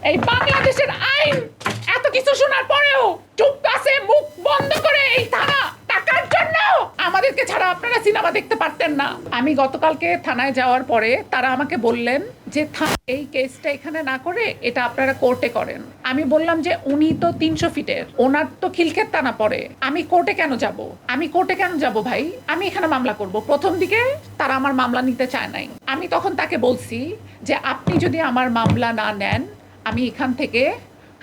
এই বাংলাদেশের আইন এত কিছু শোনার পরেও চুপ আছে, মুখ বন্ধ করে এই থানা টাকার জন্য আমাদেরকে ছাড়া আপনারা সিনেমা দেখতে পারতেন না। আমি গতকালকে থানায় যাওয়ার পরে তারা আমাকে বললেন যে এই কেসটা এখানে না করে এটা আপনারা কোর্টে করেন। আমি বললাম যে উনি তো 300 ফিটের, ওনার তো খিলক্ষেত টানা পড়ে, আমি কোর্টে কেন যাব ভাই? আমি এখানে মামলা করব। প্রথম দিকে তারা আমার মামলা নিতে চায় নাই। আমি তখন তাকে বলছি যে আপনি যদি আমার মামলা না নেন, আমি এখান থেকে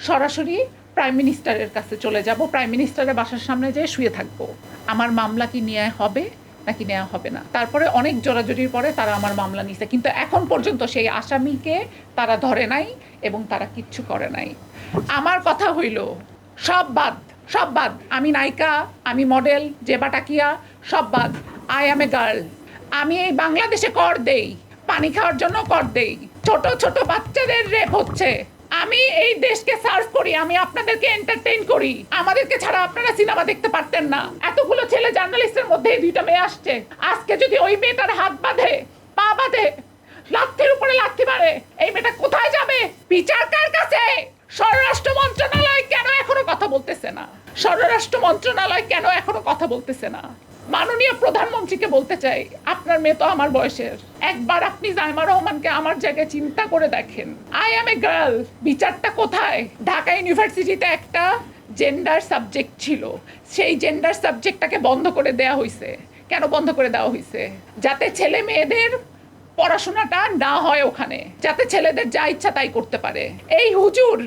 সরাসরি প্রাইম মিনিস্টারের কাছে চলে যাব, প্রাইম মিনিস্টারের বাসার সামনে যেয়ে শুয়ে থাকবো। আমার মামলা কি নেওয়া হবে নাকি নেওয়া হবে না? তারপরে অনেক জোরাজুরির পরে তারা আমার মামলা নিছে, কিন্তু এখন পর্যন্ত সেই আসামিকে তারা ধরে নাই এবং তারা কিচ্ছু করে নাই। আমার কথা হইল সব বাদ। আমি নায়িকা, আমি মডেল, জেবা টাকিয়া, সব বাদ। I am a girl. আমি এই বাংলাদেশে কর দেই, পানি খাওয়ার জন্য কর দেই, ছোট ছোট বাচ্চাদের রেপ হচ্ছে। আমি এই দেশকে সার্ভ করি, আমি আপনাদেরকে এন্টারটেইন করি। আমাদেরকে ছাড়া আপনারা সিনেমা দেখতে পারতেন না। এতগুলো ছেলে জার্নালিস্টের মধ্যে 2টা মেয়ে আসছে, আজকে যদি ওই মেয়েটার হাত বাঁধে, পা বাঁধে, লাথির উপরে লাথি মারে, এই মেয়েটা কোথায় যাবে? বিচার কার কাছে? স্বরাষ্ট্র মন্ত্রণালয় কেন এখনো কথা বলতেছে না? মাননীয় প্রধানমন্ত্রীকে বলতে চাই, আপনার মেয়ে তো আমার বয়সের, একবার আপনি জাইমা রহমানকে আমার জায়গায় চিন্তা করে দেখেন। আই অ্যাম এ গার্ল, বিচারটা কোথায়? ঢাকা ইউনিভার্সিটিতে একটা জেন্ডার সাবজেক্ট ছিল, সেই জেন্ডার সাবজেক্টটাকে বন্ধ করে দেওয়া হয়েছে। কেন বন্ধ করে দেওয়া হয়েছে? যাতে ছেলে মেয়েদের পড়াশোনাটা না হয় ওখানে, যাতে ছেলেদের যা ইচ্ছা তাই করতে পারে। এই হুজুর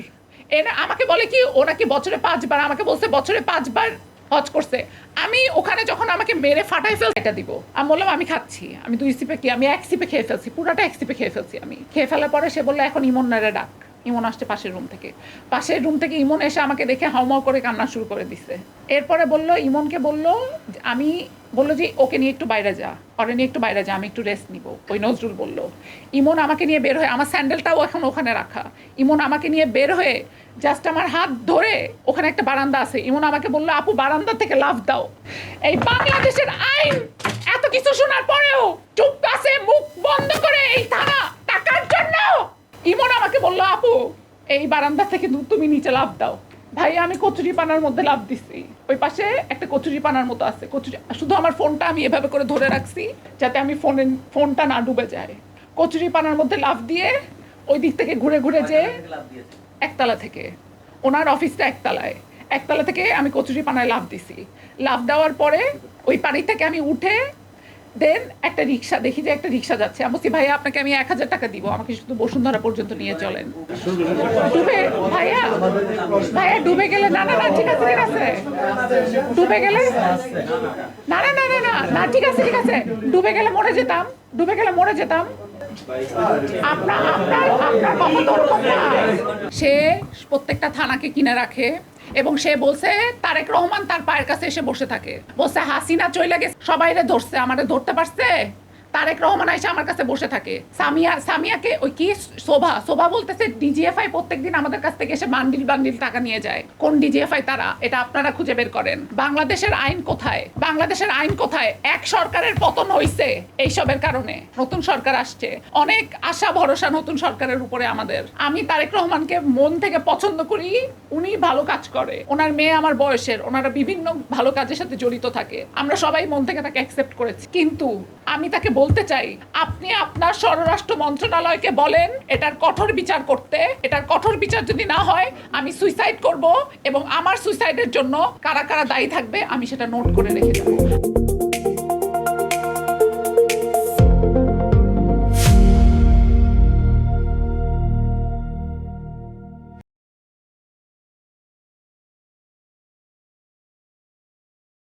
আমাকে বলে কি ও নাকি বছরে 5 বার, আমাকে বলছে বছরে 5 বার হজ করছে। আমি ওখানে যখন আমাকে মেরে ফাটাই ফেল এটা দিব, আমি বললাম আমি খাচ্ছি, আমি 2 সিপে কি, আমি 1 সিপে খেয়ে ফেলছি, পুরাটা 1 সিপে খেয়ে ফেলছি। আমি খেয়ে ফেলার পরে সে বললো এখন ইমনরে ডাক। ইমন আসছে পাশের রুম থেকে ইমন এসে আমাকে দেখে হাউমাউ করে কান্না শুরু করে দিছে। এরপরে ইমনকে বললো যে ওকে নিয়ে একটু বাইরে যা, আমি একটু রেস্ট নিব। ওই নজরুল বলল। ইমন আমাকে নিয়ে বের হয়ে, আমার স্যান্ডেলটাও এখন ওখানে রাখা, ইমন আমাকে নিয়ে বের হয়ে জাস্ট আমার হাত ধরে, ওখানে একটা বারান্দা আছে, ইমন আমাকে বললো আপু বারান্দা থেকে লাফ দাও। এই বাংলাদেশের আইন এত কিছু শোনার পরেও চুপ আছে, মুখ বন্ধ করে এই থানা টাকার জন্য। ইমন আমাকে বললো আপু এই বারান্দা থেকে তুমি নিচে লাফ দাও। ভাই আমি কচুরি পানার মধ্যে লাফ দিছি। ওই পাশে একটা কচুরি পানার মতো আছে, শুধু আমার ফোনটা আমি এভাবে করে ধরে রাখছি যাতে আমি ফোনটা না ডুবে যায়। কচুরি পানার মধ্যে লাফ দিয়ে ওই দিক থেকে ঘুরে যে একতলা থেকে, ওনার অফিসটা একতলা থেকে আমি কচুরি পানায় লাফ দিছি। লাফ দেওয়ার পরে ওই পানি থেকে আমি উঠে দেন একটা রিক্সা দেখি যে একটা রিক্সা যাচ্ছে। আমি বলছি ভাইয়া আপনাকে আমি 1000 টাকা দিব, আমাকে শুধু বসুন্ধরা পর্যন্ত নিয়ে চলেন। ভাইয়া ডুবে গেলে না ঠিক আছে ডুবে গেলে না ঠিক আছে ডুবে গেলে মরে যেতাম। আপনার সে প্রত্যেকটা থানাকে কিনে রাখে এবং সে বলছে তারেক রহমান তার পায়ের কাছে এসে বসে থাকে। বলছে হাসিনা চলে গেছে, সবাইরে ধরছে, আমাদের ধরতে পারছে, তারেক রহমান এসে আমার কাছে বসে থাকে। সামিয়াকে ওই কি শোভা বলতেছে ডিজিএফআই প্রত্যেকদিন আমাদের কাছ থেকে এসে বান্ডিল টাকা নিয়ে যায়। কোন ডিজিএফআই তারা? এটা আপনারা খুঁজে বের করেন। বাংলাদেশের আইন কোথায়? এক সরকারের পতন হইছে এইসবের কারণে, নতুন সরকার আসছে, অনেক আশা ভরসা নতুন সরকারের উপরে আমাদের। আমি তারেক রহমানকে মন থেকে পছন্দ করি, উনি ভালো কাজ করে, ওনার মেয়ে আমার বয়সের, ওনারা বিভিন্ন ভালো কাজের সাথে জড়িত থাকে, আমরা সবাই মন থেকে তাকে অ্যাকসেপ্ট করেছি। কিন্তু আমি তাকে বলতে চাই আপনি আপনার স্বরাষ্ট্র মন্ত্রণালয়কে বলেন এটার কঠোর বিচার করতে। এটার কঠোর বিচার যদি না হয় আমি সুইসাইড করব এবং আমার সুইসাইডের জন্য কারা কারা দায়ী থাকবে আমি সেটা নোট করে রেখে দেবো।